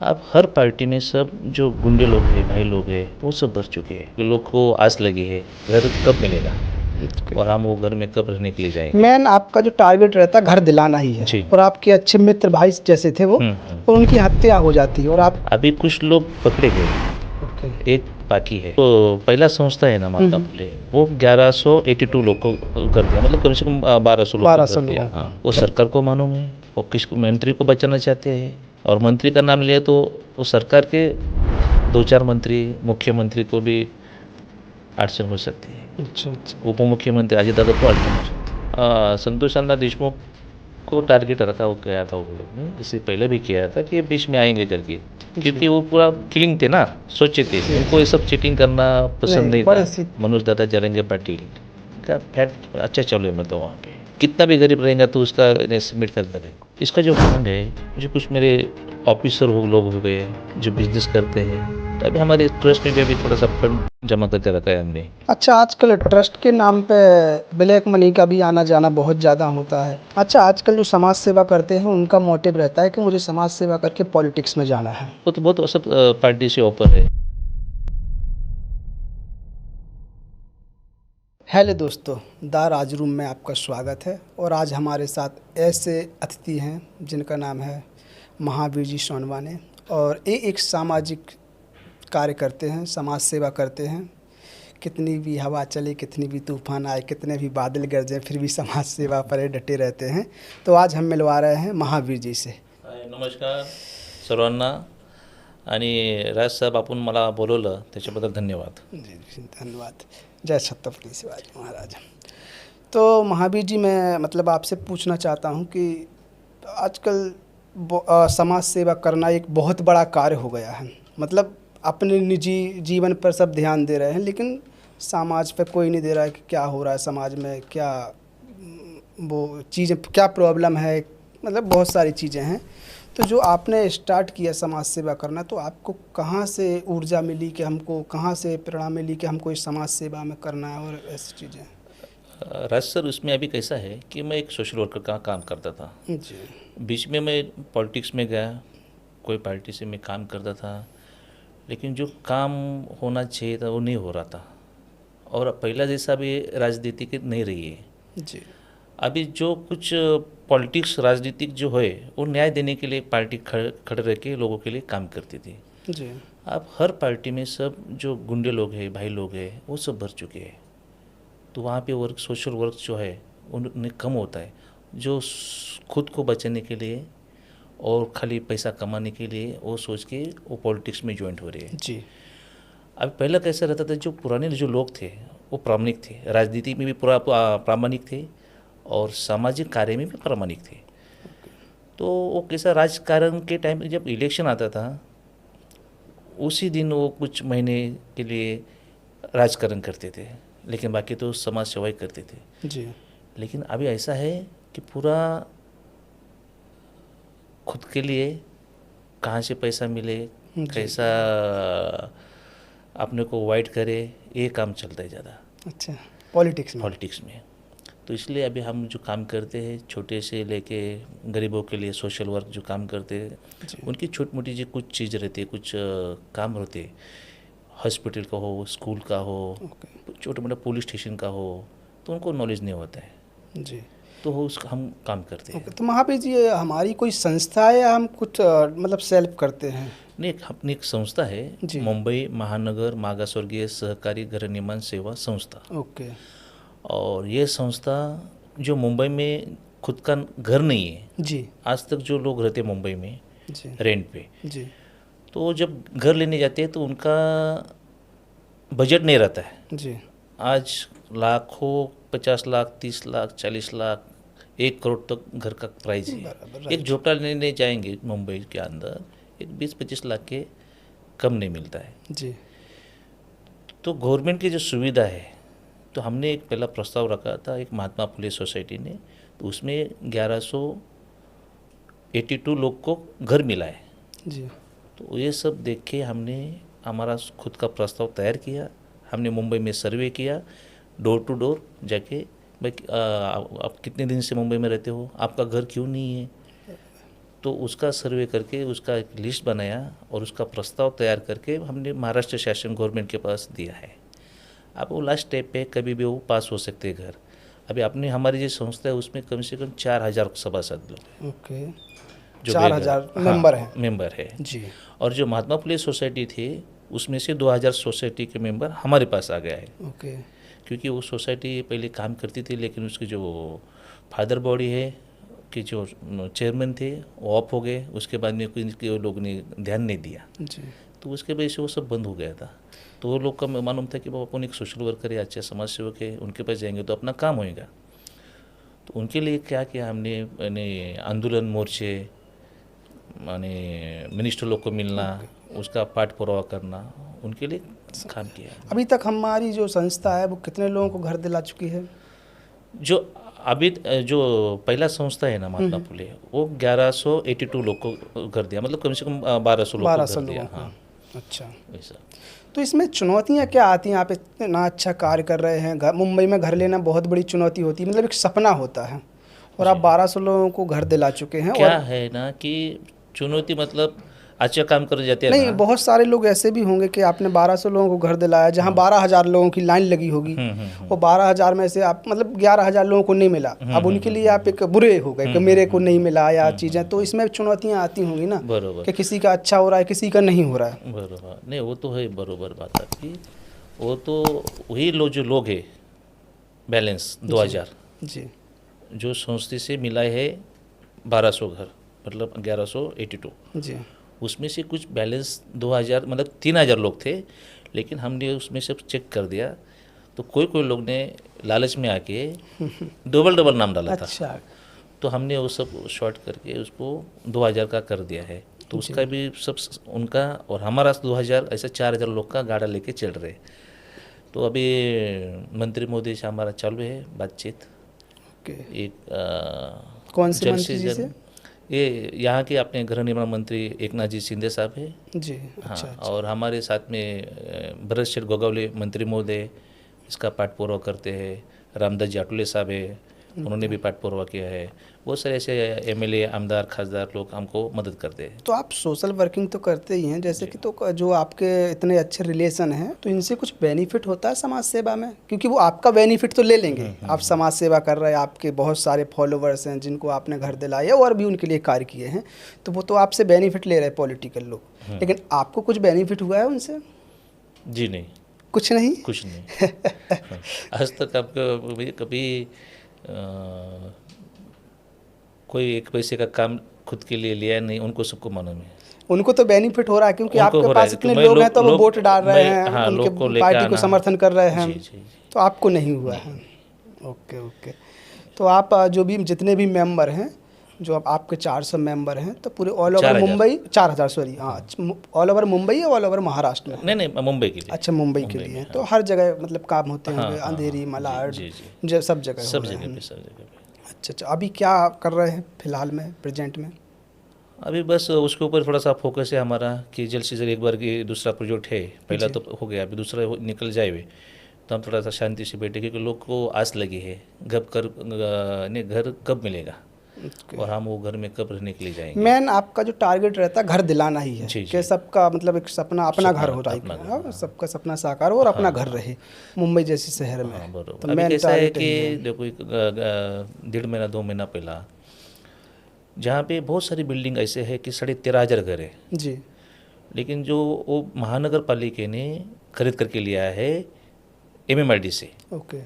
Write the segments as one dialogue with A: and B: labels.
A: अब हर पार्टी में सब जो गुंडे लोग हैं, भाई लोग हैं, वो सब भर चुके हैं। लोग को आस लगी है घर कब मिलेगा और हम वो घर में कब रहने के लिए जाएंगे।
B: मैन आपका जो टारगेट रहता है घर दिलाना ही है
A: जी।
B: और आपके अच्छे मित्र भाई जैसे थे वो और उनकी हत्या हो जाती है और आप
A: अभी कुछ लोग पकड़े गए, एक बाकी है। तो पहला संस्था है ना महात्मा फुले, वो 1182 लोग को कर दिया, मतलब कम से कम 1200 लोग को
B: 1200
A: कर दिया।
B: लोगों को।
A: हाँ, वो सरकार को मालूम है, वो किस मंत्री को बचाना चाहते हैं। और मंत्री का नाम लिया तो वो सरकार के 2-4 मंत्री, मुख्यमंत्री को भी अड़चन हो सकती है।
B: अच्छा अच्छा।
A: उप मुख्यमंत्री अजितदादा को अड़चन हो सकती है। संतोष अण्णा देशमुख को टारगेट रखा हो गया था, वो लोग ने इससे पहले भी किया था कि ये बीच में आएंगे करके, क्योंकि वो पूरा किलिंग थे ना, सोचे थे उनको ये सब चीटिंग करना पसंद नहीं था। मनोज दादा जरंगे पाटिल का फैक्ट अच्छा चलो, मैं तो वहाँ पे कितना भी गरीब रहेगा तो उसका सबमिट करता रहे। इसका जो फंड है, जो कुछ मेरे ऑफिसर लोग हो गए जो बिजनेस करते हैं, तो अभी हमारे ट्रस्ट में भी अभी थोड़ा सा फंड जमा करके रखा है हमने।
B: अच्छा, आजकल ट्रस्ट के नाम पे ब्लैक मनी का भी आना जाना बहुत ज़्यादा होता है। अच्छा, आजकल जो समाज सेवा करते हैं उनका मोटिव रहता है कि मुझे समाज सेवा करके पॉलिटिक्स में जाना है।
A: वो तो बहुत सब पार्टी से ऊपर है।
B: हेलो दोस्तों, द राज रूम में आपका स्वागत है और आज हमारे साथ ऐसे अतिथि हैं जिनका नाम है महावीर जी सोनवाने और ये एक सामाजिक कार्य करते हैं, समाज सेवा करते हैं। कितनी भी हवा चले, कितनी भी तूफान आए, कितने भी बादल गरजे, फिर भी समाज सेवा पर डटे रहते हैं। तो आज हम मिलवा रहे हैं महावीर जी से।
A: नमस्कार सर्वांना, आणि राज साहेब आपण मला बोलवलं त्याच्याबद्दल धन्यवाद।
B: जी जी, धन्यवाद। जय छत्रपति शिवाजी महाराज। तो महावीर जी, मैं मतलब आपसे पूछना चाहता हूँ कि आजकल समाज सेवा करना एक बहुत बड़ा कार्य हो गया है। मतलब अपने निजी जीवन पर सब ध्यान दे रहे हैं लेकिन समाज पे कोई नहीं दे रहा है कि क्या हो रहा है समाज में, क्या वो चीज़ें, क्या प्रॉब्लम है। मतलब बहुत सारी चीज़ें हैं। तो जो आपने स्टार्ट किया समाज सेवा करना, तो आपको कहाँ से ऊर्जा मिली कि हमको, कहाँ से प्रेरणा मिली कि हमको इस समाज सेवा में करना है और ऐसी चीज़ें?
A: राज सर, उसमें अभी कैसा है कि मैं एक सोशल वर्कर का काम करता था।
B: जी
A: बीच में मैं पॉलिटिक्स में गया, कोई पार्टी से मैं काम करता था, लेकिन जो काम होना चाहिए था वो नहीं हो रहा था। और पहला जैसा भी राजनीति की नहीं रही है।
B: जी
A: अभी जो कुछ पॉलिटिक्स राजनीतिक जो है वो न्याय देने के लिए पार्टी खड़े रह के लोगों के लिए काम करती थी।
B: जी।
A: अब हर पार्टी में सब जो गुंडे लोग हैं, भाई लोग हैं, वो सब भर चुके हैं। तो वहाँ पे वर्क, सोशल वर्क जो है उन्हें कम होता है। जो खुद को बचाने के लिए और खाली पैसा कमाने के लिए वो सोच के वो पॉलिटिक्स में ज्वाइन हो रहे हैं।
B: जी
A: अब पहला कैसा रहता था, जो पुराने जो लोग थे वो प्रामाणिक थे, राजनीति में भी पूरा प्रामाणिक थे और सामाजिक कार्य में भी प्रामाणिक थे। तो वो कैसा, राजकारण के टाइम में जब इलेक्शन आता था उसी दिन वो कुछ महीने के लिए राजकारण करते थे, लेकिन बाकी तो समाज सेवा करते थे।
B: जी
A: लेकिन अभी ऐसा है कि पूरा खुद के लिए कहाँ से पैसा मिले,
B: जी।
A: कैसा अपने को वाइट करे, ये काम चलता है ज़्यादा
B: अच्छा, पॉलिटिक्स में।
A: पॉलिटिक्स में। तो इसलिए अभी हम जो काम करते हैं, छोटे से लेके गरीबों के लिए सोशल वर्क जो काम करते हैं,
B: जी
A: उनकी छोटी मोटी जो कुछ चीज़ रहती है, कुछ काम होते हैं, हॉस्पिटल का हो, स्कूल का हो,
B: ओके।
A: छोटे मोटे पुलिस स्टेशन का हो, तो उनको नॉलेज नहीं होता है,
B: जी
A: तो वो उसका हम काम करते हैं।
B: ओके। तो महावीर जी, ये हमारी कोई संस्था है या हम कुछ मतलब सेल्फ करते हैं?
A: नहीं, अपनी एक संस्था है,
B: जी
A: मुंबई महानगर मागासवर्गीय सहकारी गृहनिर्माण सेवा संस्था।
B: ओके।
A: और ये संस्था जो मुंबई में खुद का घर नहीं है,
B: जी
A: आज तक जो लोग रहते मुंबई में
B: जी
A: रेंट पे,
B: जी
A: तो जब घर लेने जाते हैं तो उनका बजट नहीं रहता है।
B: जी
A: आज लाखों, 50 लाख, 30 लाख, 40 लाख, 1 करोड़ तक घर का प्राइस है।
B: बराबर,
A: एक
B: राइट।
A: झोपड़ा लेने जाएंगे मुंबई के अंदर, एक 20-25 लाख के कम नहीं मिलता है।
B: जी
A: तो गवर्नमेंट की जो सुविधा है, तो हमने एक पहला प्रस्ताव रखा था एक महात्मा फुले सोसाइटी ने, तो उसमें 1182 लोग को घर मिला है।
B: जी
A: तो ये सब देख के हमने हमारा खुद का प्रस्ताव तैयार किया। हमने मुंबई में सर्वे किया, डोर टू डोर जाके, भाई आप कितने दिन से मुंबई में रहते हो, आपका घर क्यों नहीं है, तो उसका सर्वे करके उसका एक लिस्ट बनाया और उसका प्रस्ताव तैयार करके हमने महाराष्ट्र शासन गवर्नमेंट के पास दिया है। अब वो लास्ट स्टेप पे कभी भी वो पास हो सकते हैं घर। अभी आपने हमारी जो संस्था है उसमें कम से कम 4000 सभासद लोग,
B: ओके,
A: जो
B: 4000
A: हाँ,
B: मेंबर हैं
A: मेंबर है।
B: जी।
A: और जो महात्मा फुले सोसाइटी थी उसमें से 2000 सोसाइटी के मेंबर हमारे पास आ गया है,
B: ओके,
A: क्योंकि वो सोसाइटी पहले काम करती थी लेकिन उसकी जो फादर बॉडी है कि जो चेयरमैन थे वो ऑफ हो गए, उसके बाद में कोई लोग ने ध्यान नहीं दिया,
B: जी,
A: तो उसके वजह से वो सब बंद हो गया था। तो वो लोग का मालूम था कि बाबा अपन एक सोशल वर्कर है, अच्छे समाज सेवक है, उनके पास जाएंगे तो अपना काम होएगा। तो उनके लिए क्या किया हमने, यानी आंदोलन मोर्चे, माने मिनिस्टर लोग को मिलना, उसका पाठ पुरावा करना, उनके लिए काम किया।
B: अभी तक हमारी जो संस्था है वो कितने लोगों को घर दिला चुकी है?
A: जो अभी जो पहला संस्था है ना महात्मा फुले, वो 1182 लोग को घर दिया, मतलब कम से कम 1200 लोग को
B: 1200
A: घर दिया।
B: लोगों को।
A: हाँ,
B: अच्छा,
A: वैसा।
B: तो इसमें चुनौतियाँ क्या आती हैं? आप इतना अच्छा कार्य कर रहे हैं, मुंबई में घर लेना बहुत बड़ी चुनौती होती है, मतलब एक सपना होता है, और आप 1200 लोगों को घर दिला चुके हैं।
A: क्या
B: और
A: है ना कि चुनौती मतलब अच्छा काम कर जाते हैं
B: नहीं,
A: ना।
B: बहुत सारे लोग ऐसे भी होंगे कि आपने 1200 लोगों को घर दिलाया, जहाँ 12,000 लोगों की लाइन लगी होगी, वो 12,000 में से आप मतलब 11,000 लोगों को नहीं मिला, अब उनके लिए आप एक बुरे हो गए कि मेरे को नहीं मिला या चीज़ें, तो इसमें चुनौतियाँ आती होंगी ना,
A: बरोबर,
B: कि किसी का अच्छा हो रहा है, किसी का नहीं हो रहा है।
A: बरोबर। नहीं, वो तो है, बरोबर बात आपकी। वो तो वही जो लोग है बैलेंस 2000
B: जी,
A: जो संस्था से मिला है 1200 घर, मतलब 1182,
B: जी,
A: उसमें से कुछ बैलेंस 2000 मतलब 3000 लोग थे, लेकिन हमने उसमें से चेक कर दिया तो कोई लोग ने लालच में आके डबल नाम डाला था,
B: अच्छा,
A: तो हमने वो सब शॉर्ट करके उसको 2000 का कर दिया है। तो उसका भी सब उनका और हमारा 2000 ऐसा 4000 लोग का गाड़ा लेके चल रहे। तो अभी मंत्री महोदय से हमारा चालू है बातचीत।
B: ओके,
A: एक
B: कौन से
A: जल
B: मंत्री जी से?
A: ये यहाँ के अपने गृह निर्माण मंत्री एकनाथ जी शिंदे साहब है।
B: जी,
A: हाँ,
B: अच्छा,
A: और हमारे साथ में भरत शेठ गोगावले मंत्री महोदय इसका पाठ पूर्व करते हैं। रामदास जी आटुले साहब है, उन्होंने भी पाठ पूर्व किया है। बहुत सारे ऐसे एमएलए, आमदार, खासदार लोग हमको मदद करते हैं।
B: तो आप सोशल वर्किंग तो करते ही हैं, जैसे कि तो जो आपके इतने अच्छे रिलेशन हैं, तो इनसे कुछ बेनिफिट होता है समाज सेवा में? क्योंकि वो आपका बेनिफिट तो ले लेंगे, आप समाज सेवा कर रहे हैं, आपके बहुत सारे फॉलोवर्स हैं जिनको आपने घर दिलाया और भी उनके लिए कार्य किए हैं, तो वो तो आपसे बेनिफिट ले रहे हैं पॉलिटिकल लोग, लेकिन आपको कुछ बेनिफिट हुआ है उनसे?
A: जी नहीं,
B: कुछ नहीं?
A: कुछ नहीं। आज तक आपको कभी कोई एक पैसे का काम खुद के लिए लिया नहीं, उनको सबको मालूम है।
B: उनको तो बेनिफिट हो रहा है क्योंकि
A: उनको
B: आपके
A: हो रहा
B: पास
A: है
B: इतने
A: कि
B: लोग हैं, तो वो वोट डाल रहे हैं,
A: हाँ, लोग को
B: उनके
A: लेके
B: पार्टी को
A: आना।
B: समर्थन कर रहे हैं,
A: जी, जी।
B: तो आपको नहीं हुआ है। Okay, okay. तो आप जो भी जितने भी मेंबर हैं, जो अब आपके 400 मेंबर हैं, तो पूरे ऑल ओवर
A: 4000
B: मुंबई, 4000 सॉरी, हाँ, ऑल ओवर मुंबई या ऑल ओवर महाराष्ट्र में?
A: नहीं, मुंबई के लिए।
B: अच्छा, मुंबई के लिए, तो हर जगह मतलब काम होते
A: हाँ,
B: होंगे,
A: हाँ,
B: अंधेरी,
A: हाँ,
B: मलाड,
A: जी, जी।
B: सब जगह
A: सब
B: हो रहे
A: जगह
B: हैं।
A: पे, सब जगह पे।
B: अच्छा, अच्छा। अभी क्या कर रहे हैं फिलहाल में, प्रेजेंट में?
A: अभी बस उसके ऊपर थोड़ा सा फोकस है हमारा कि जल्द से जल्द एक बार की दूसरा प्रोजेक्ट है, पहला तो हो गया, अभी दूसरा निकल जाए तो हम थोड़ा सा शांति से बैठे, क्योंकि लोग को आस लगी है घर कब मिलेगा और हम वो घर में कब रहने के लिए जाएंगे।
B: मेन आपका जो टारगेट रहता है घर दिलाना ही है,
A: जी,
B: कि
A: जी।
B: सबका मतलब एक सपना अपना घर हो रहा
A: अपना घर,
B: है, सबका सपना साकार हो और अपना घर रहे मुंबई जैसे शहर में।
A: हाँ, बरोबर।
B: तो
A: अभी
B: मेन
A: कैसा है
B: टारगेट
A: कि
B: यही है।
A: देखो 1.5 महीना 2 महीना पहला जहाँ पे बहुत सारी बिल्डिंग ऐसे है कि 13,500 घर है,
B: जी,
A: लेकिन जो वो महानगर पालिका ने खरीद करके लिया है MMRD से।
B: ओके,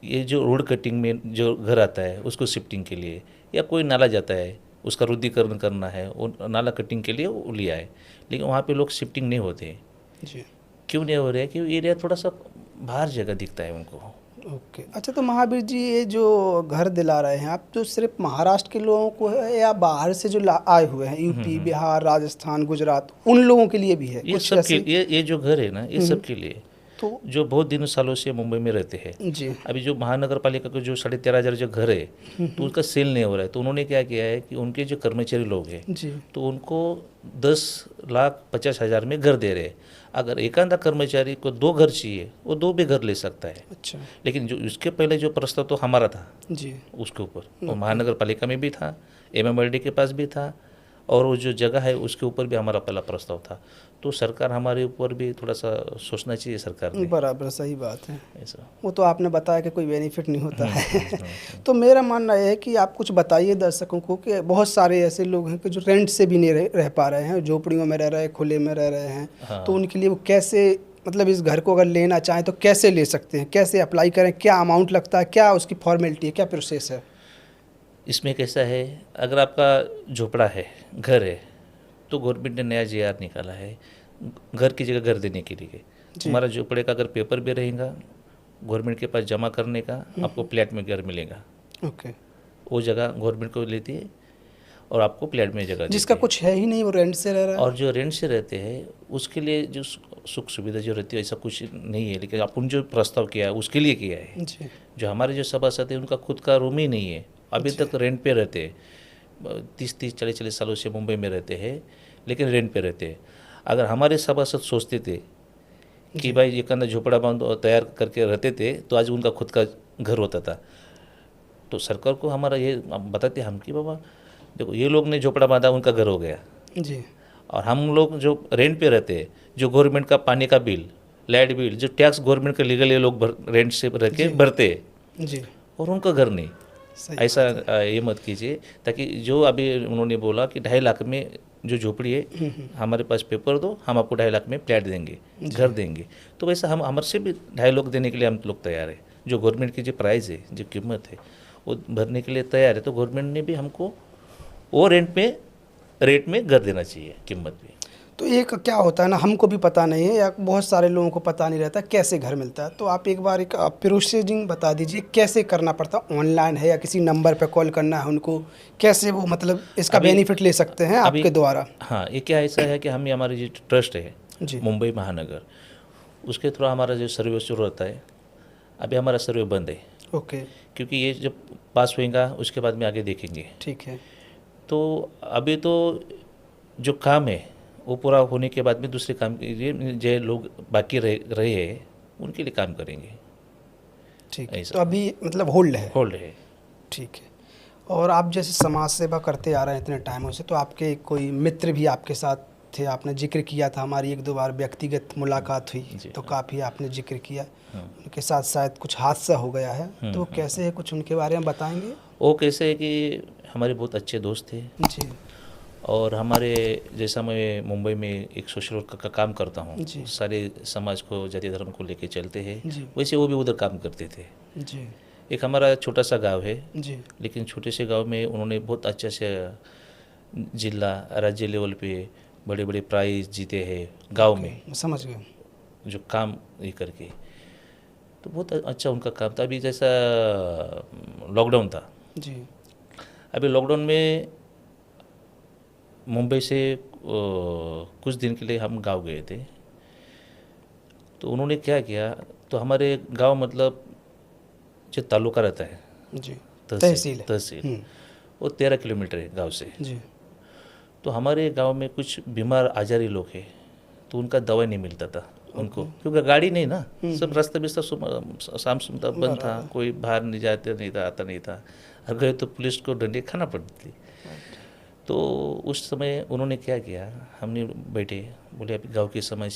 A: ये जो रोड कटिंग में जो घर आता है उसको शिफ्टिंग के लिए, या कोई नाला जाता है उसका रुद्रीकरण करना है, वो नाला कटिंग के लिए वो लिया है, लेकिन वहाँ पे लोग शिफ्टिंग नहीं होते।
B: जी,
A: क्यों नहीं हो रहे? कि एरिया थोड़ा सा बाहर जगह दिखता है उनको।
B: ओके। अच्छा, तो महावीर जी, ये जो घर दिला रहे हैं आप, जो सिर्फ महाराष्ट्र के लोगों को है या बाहर से जो आए हुए हैं, यूपी, बिहार, राजस्थान, गुजरात, उन लोगों के लिए भी है
A: ये
B: कुछ
A: सब
B: ऐसे?
A: के ये जो घर है ना, ये सब के लिए,
B: तो
A: जो बहुत दिनों सालों से मुंबई में रहते हैं।
B: जी,
A: अभी जो महानगर पालिका का जो 13,500 जो घर है तो उसका सेल नहीं हो रहा है, तो उन्होंने क्या किया है कि उनके जो कर्मचारी लोग हैं
B: जी,
A: तो उनको 10,50,000 में घर दे रहे हैं। अगर एक आधा कर्मचारी को 2 घर चाहिए, वो 2 भी घर ले सकता है।
B: अच्छा,
A: लेकिन जो उसके पहले जो प्रस्ताव तो हमारा था
B: जी,
A: उसके ऊपर, वो महानगर पालिका में भी था, MMRD के पास भी था और वो जो जगह है उसके ऊपर भी हमारा पहला प्रस्ताव था। तो सरकार हमारे ऊपर भी थोड़ा सा सोचना चाहिए सरकार ने
B: बराबर, सही बात है।
A: ऐसा।
B: वो तो आपने बताया कि कोई बेनिफिट नहीं होता है। तो मेरा मानना यह है कि आप कुछ बताइए दर्शकों को कि बहुत सारे ऐसे लोग हैं कि जो रेंट से भी नहीं रह पा रहे हैं, झोपड़ियों में रह रहे हैं, खुले में रह रहे हैं।
A: हाँ।
B: तो उनके लिए वो कैसे, मतलब इस घर को अगर लेना चाहें तो कैसे ले सकते हैं, कैसे अप्लाई करें, क्या अमाउंट लगता है, क्या उसकी फॉर्मेलिटी है, क्या प्रोसेस है?
A: इसमें कैसा है, अगर आपका झोपड़ा है, घर है, तो गवर्नमेंट ने नया JR निकाला है घर की जगह घर देने के लिए। हमारा झोपड़े का अगर पेपर भी रहेगा गवर्नमेंट के पास जमा करने का, आपको फ्लैट में घर मिलेगा।
B: ओके।
A: वो जगह गवर्नमेंट को लेती है और आपको फ्लैट में जगह
B: जिसका
A: देती है।
B: कुछ है ही नहीं, वो रेंट से रह रहा है।
A: और जो रेंट से रहते हैं उसके लिए जो सुख सुविधा जो रहती है ऐसा कुछ नहीं है, लेकिन अपन जो प्रस्ताव किया है उसके लिए किया है।
B: जी।
A: जो हमारे जो सभासद है उनका खुद का रूम ही नहीं है, अभी तक रेंट पे रहते हैं। 30-40 सालों से मुंबई में रहते हैं लेकिन रेंट पे रहते हैं। अगर हमारे सभासद सोचते थे कि भाई ये कंधा झोपड़ा बांध तैयार करके रहते थे तो आज उनका खुद का घर होता था। तो सरकार को हमारा ये बताते हम कि बाबा देखो ये लोग ने झोपड़ा बांधा, उनका घर हो गया।
B: जी।
A: और हम लोग जो रेंट पे रहते हैं, जो गवर्नमेंट का पानी का बिल, लाइट बिल, जो टैक्स गवर्नमेंट का लीगल ये लोग रेंट से रह के भरते हैं
B: जी।
A: और उनका घर नहीं।
B: सही
A: ऐसा ये मत कीजिए, ताकि जो अभी उन्होंने बोला कि 2.5 लाख में जो झोपड़ी है हमारे पास पेपर दो, हम आपको 2.5 लाख में फ्लैट देंगे, घर देंगे। तो वैसा हम हमारे से भी 2.5 लाख देने के लिए हम लोग तैयार है। जो गवर्नमेंट की जो प्राइस है, जो कीमत है वो भरने के लिए तैयार है। तो गवर्नमेंट ने भी हमको वो रेट में घर देना चाहिए, कीमत भी।
B: तो एक क्या होता है ना, हमको भी पता नहीं है या बहुत सारे लोगों को पता नहीं रहता कैसे घर मिलता है। तो आप एक बार एक प्रोसीजिंग बता दीजिए, कैसे करना पड़ता है, ऑनलाइन है या किसी नंबर पे कॉल करना है उनको, कैसे वो मतलब इसका बेनिफिट ले सकते हैं आपके द्वारा?
A: हाँ, ये क्या ऐसा है कि हमारी जो ट्रस्ट है
B: जी।
A: मुंबई महानगर, उसके थ्रू हमारा जो सर्वे शुरू होता है। अभी हमारा सर्वे बंद है।
B: ओके।
A: क्योंकि ये जब पास होएगा उसके बाद में आगे देखेंगे।
B: ठीक है।
A: तो अभी तो जो काम है वो पूरा होने के बाद में दूसरे काम के लिए जो लोग बाकी रहे हैं उनके लिए काम करेंगे।
B: ठीक है।
A: ऐसा।
B: तो अभी मतलब होल्ड है?
A: होल्ड है।
B: ठीक है। और आप जैसे समाज सेवा करते आ रहे हैं इतने टाइमों से, तो आपके कोई मित्र भी आपके साथ थे? आपने जिक्र किया था, हमारी 1-2 बार व्यक्तिगत मुलाकात हुई तो काफ़ी आपने जिक्र किया। उनके साथ शायद कुछ हादसा हो गया है, तो वो कैसे है, कुछ उनके बारे में बताएंगे?
A: वो कैसे है कि हमारे बहुत अच्छे दोस्त थे।
B: जी।
A: और हमारे जैसा मैं मुंबई में एक सोशल वर्क का काम करता हूँ, सारे समाज को, जाति धर्म को लेके चलते हैं, वैसे वो भी उधर काम करते थे।
B: जी।
A: एक हमारा छोटा सा गांव है
B: जी।
A: लेकिन छोटे से गांव में उन्होंने बहुत अच्छे से जिला राज्य लेवल पे बड़े बड़े प्राइज जीते हैं गांव में।
B: समझ गए।
A: जो काम ये करके, तो बहुत अच्छा उनका काम था। अभी जैसा लॉकडाउन था,
B: जी।
A: अभी लॉकडाउन में मुंबई से कुछ दिन के लिए हम गांव गए थे। तो उन्होंने क्या किया, तो हमारे गांव मतलब जो तालुका रहता है,
B: जी,
A: तहसील वो 13 किलोमीटर है गांव से।
B: जी।
A: तो हमारे गांव में कुछ बीमार आजारी लोग हैं, तो उनका दवा नहीं मिलता था उनको, क्योंकि गाड़ी नहीं ना, सब रास्ता बिस्ता शाम सुबह बंद था, कोई बाहर नहीं जाते नहीं था, आता नहीं था। और गए तो पुलिस को डंडे खाना पड़ती थी। तो उस समय उन्होंने क्या किया, हमने बैठे, बोले अभी गाँव की समस्या